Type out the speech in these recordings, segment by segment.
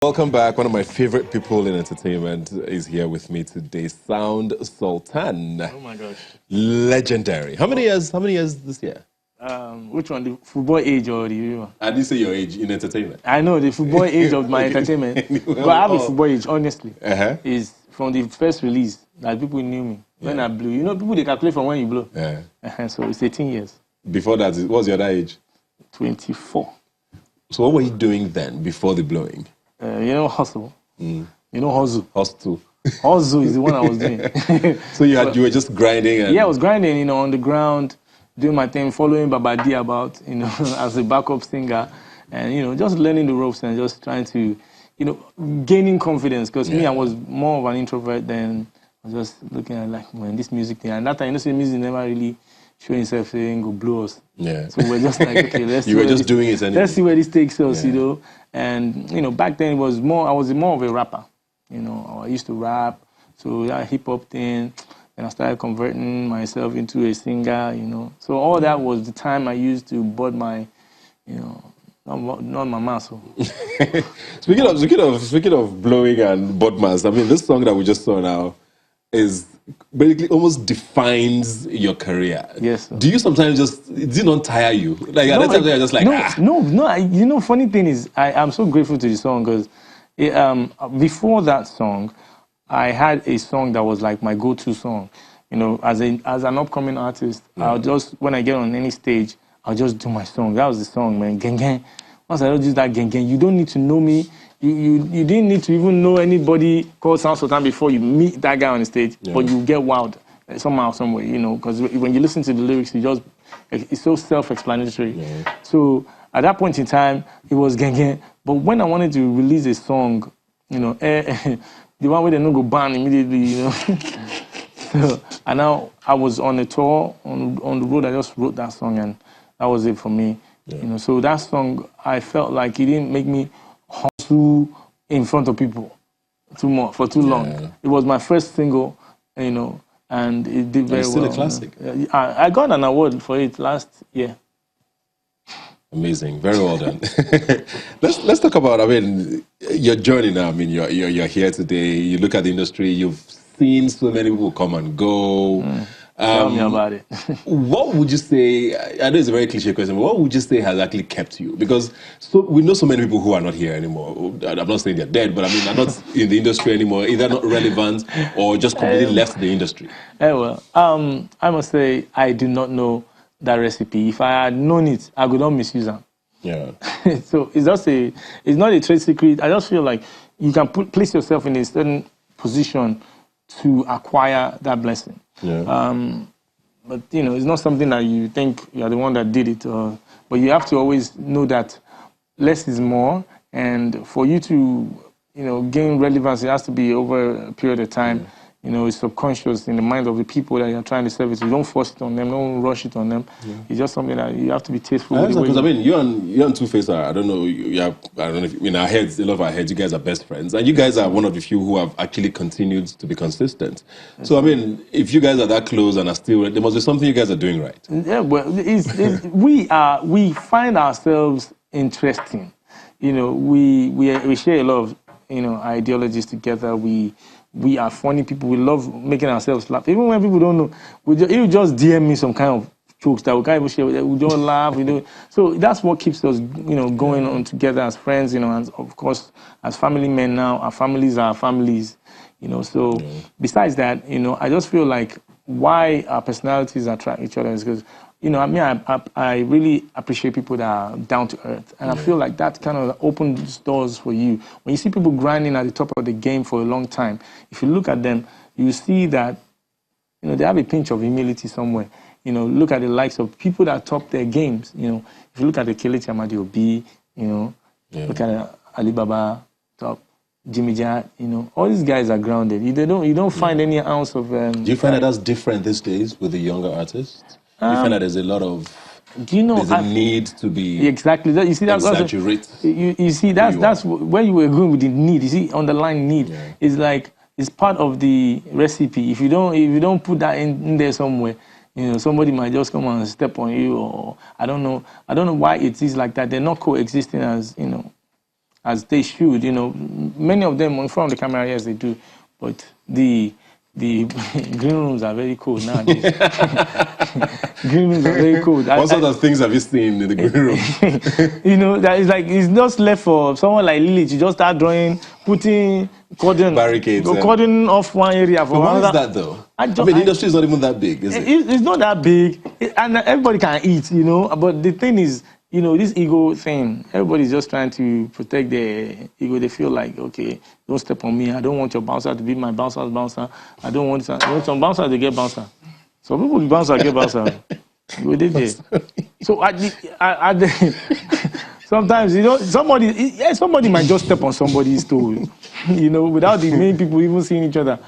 Welcome back. One of my favorite people in entertainment is here with me today, Soundsultan. Oh my gosh. Legendary. How many years? How many years this year? Which one? The football age or the one? I didn't say your age in entertainment. I know the football age of my entertainment. But I have a football age, honestly. Is from the first release that people knew me. When I blew. You know, people they calculate from when you blow. Yeah. So it's 18 years. Before that, what was your other age? 24. So what were you doing then, before the blowing? You know, hustle. You know, hustle. Hustle. Hustle is the one I was doing. So you were just grinding? And... Yeah, I was grinding, you know, on the ground, doing my thing, following Babadi about, you know, as a backup singer. And, you know, just learning the ropes and just trying to, you know, gaining confidence. Because me, I was more of an introvert than I was just looking at, like, man, this music thing. And that time, you know, music never really showing itself saying, go blow us. Yeah. So we're just like, okay, let's you were just doing it anyway. Let's see where this takes us, you know. And, you know, back then it was more, I was more of a rapper. You know, I used to rap, so that hip-hop thing. And I started converting myself into a singer, you know. So all that was the time I used to bud my, you know, not my muscle. Speaking of blowing and budmans, I mean, this song that we just saw now is basically almost defines your career. Yes. Sir. Do you sometimes just, does it not tire you? Like at that time you're just like, No. You know, funny thing is, I'm so grateful to the song because before that song, I had a song that was like my go-to song. You know, as an upcoming artist, I'll just, when I get on any stage, I'll just do my song. That was the song, man. Gang gang. Once I don't do that gang gang, you don't need to know me. You didn't need to even know anybody called Soundsultan before you meet that guy on the stage, but you get wild somehow, somewhere, you know, because when you listen to the lyrics, it's so self-explanatory. So at that point in time, it was gang gang. But when I wanted to release a song, you know, the one where they don't go ban immediately, you know. So, and now I was on a tour on the road. I just wrote that song, and that was it for me. You know, so that song, I felt like it didn't make me hustle in front of people for too long. It was my first single, you know, and it did very well. It's still a classic. I got an award for it last year. Amazing, very well done. Let's talk about, I mean, your journey now. I mean, you're here today. You look at the industry. You've seen so many people come and go. Tell me about it. What would you say, I know it's a very cliche question, but what would you say has actually kept you? Because we know so many people who are not here anymore. I'm not saying they're dead, but I mean, they're not in the industry anymore, either not relevant or just completely left the industry. Well, I must say, I do not know that recipe. If I had known it, I would not misuse them. Yeah. So it's not a trade secret. I just feel like you can place yourself in a certain position to acquire that blessing. But, you know, it's not something that you think you're the one that did it. But you have to always know that less is more. And for you to, you know, gain relevance, it has to be over a period of time. You know, it's subconscious in the mind of the people that you're trying to service. You don't force it on them, don't rush it on them. It's just something that you have to be tasteful with. Because I mean, you and Two-Face are, I don't know if in our heads, a lot of our heads, you guys are best friends. And you guys are one of the few who have actually continued to be consistent. So, I mean, if you guys are that close and are still, there must be something you guys are doing right. Yeah, well, we find ourselves interesting. You know, we share a lot of, you know, ideologies together. We are funny people. We love making ourselves laugh. Even when people don't know, you just DM me some kind of jokes that we can't even share. We just laugh. We do. So that's what keeps us, you know, going on together as friends. You know, and of course, as family men now, our families are our families. You know, so besides that, you know, I just feel like why our personalities attract each other is because, you know, I mean, I really appreciate people that are down to earth. And I feel like that kind of opens doors for you. When you see people grinding at the top of the game for a long time, if you look at them, you see that, you know, they have a pinch of humility somewhere. You know, look at the likes of people that top their games. You know, if you look at the Kelechi Amadi Obi, you know, look at Alibaba, top, Jimmy Jat, you know, all these guys are grounded. You don't find any ounce of... Do you find that that's different these days with the younger artists? You find that there's a lot of, there's a need to be exactly. You see, exaggerate. You see, that's where you were going with the need. You see, underlying need is like it's part of the recipe. If you don't put that in there somewhere, you know, somebody might just come and step on you, or I don't know why it is like that. They're not coexisting as, you know, as they should. You know, many of them in front of the camera, yes, they do, but the green rooms are very cold nowadays. Green rooms are very cold. What sort of things have you seen in the green room? You know, that is like it's just left for someone like Lily to just start drawing, putting cordon Barricades. Cordon off one area for why another. Is that though? I mean, the industry is not even that big, is it? It's not that big, and everybody can eat, you know. But the thing is, you know, this ego thing, everybody's just trying to protect their ego. They feel like, okay, don't step on me. I don't want your bouncer to be my bouncer's bouncer. I don't want some bouncer to get bouncer. Some people bouncer get bouncer. You did there. So sometimes, you know, somebody might just step on somebody's toe, you know, without the main people even seeing each other.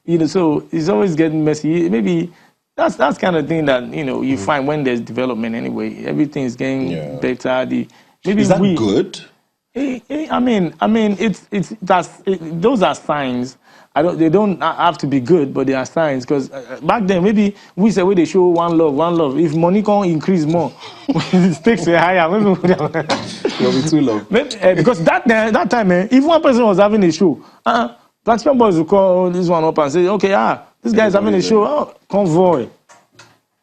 You know, so it's always getting messy. Maybe that's kind of thing that, you know, you find when there's development anyway. Everything is getting better. Is that good? I mean, those are signs. They don't have to be good, but they are signs. Because back then, maybe we said they show one love. If money can increase more, the stakes are higher. Maybe it'll be too low. Because that time, if one person was having a show, Platinum Boys will call this one up and say, okay, this guy's having a show. Oh, convoy.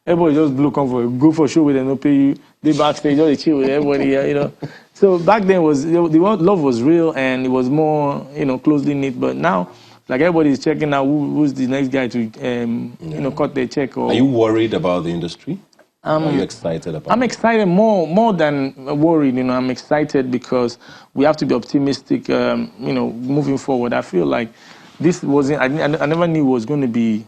Everybody just blew convoy. Go for a show with them, no pay you. They backstage, just chill with everybody, you know. So back then the love was real and it was more, you know, closely knit. But now, like everybody's checking out who's the next guy to, you know, cut their check. Or, are you worried about the industry? Are you excited about it? I'm excited more than worried. You know, I'm excited because we have to be optimistic. You know, moving forward. I feel like this wasn't. I never knew it was going to be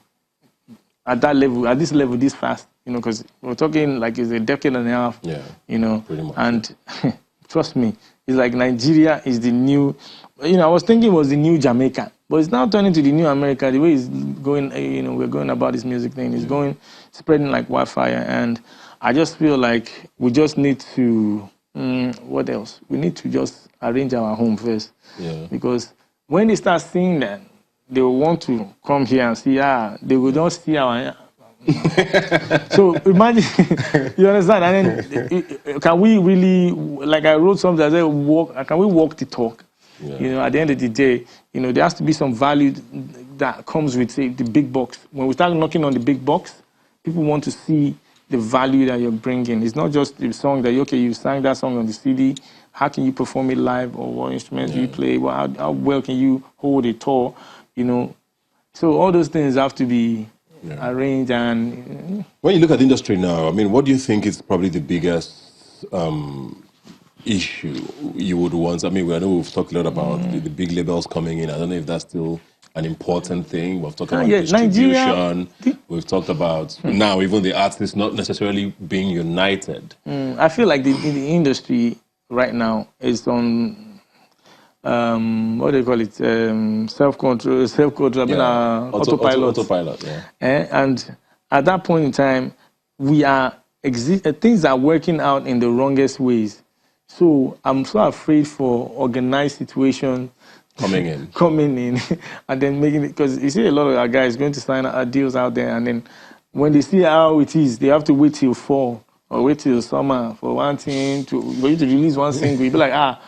at that level, at this level, this fast. You know, because we're talking like it's a decade and a half. Yeah. You know, pretty much. And trust me, it's like Nigeria is the new. You know, I was thinking it was the new Jamaica, but it's now turning to the new America. The way it's going, you know, we're going about this music thing is going, spreading like wildfire. And I just feel like we just need to, what else? We need to just arrange our home first. Yeah. Because when they start seeing that, they will want to come here and see, they will just see our... So imagine, you understand? And then, can we really, like I wrote something, I said, can we walk the talk? Yeah. You know, at the end of the day, you know, there has to be some value that comes with, say, the big box. When we start knocking on the big box, people want to see the value that you're bringing. It's not just the song that, okay, you sang that song on the CD. How can you perform it live? Or what instruments do you play? Well, how well can you hold a tour? You know, so all those things have to be arranged. And when you look at the industry now, I mean, what do you think is probably the biggest issue you would want? I mean, I know we've talked a lot about the big labels coming in. I don't know if that's still an important thing. We've talked about distribution. We've talked about now even the artists not necessarily being united. I feel like the industry right now is on what do you call it? Self-control. I mean, autopilot. Yeah. And at that point in time, things are working out in the wrongest ways. So I'm so afraid for organized situation coming in, and then making it, because you see a lot of our guys going to sign deals out there, and then when they see how it is, they have to wait till fall or wait till summer for one thing for you to release one single. You be like, I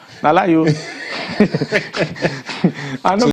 know.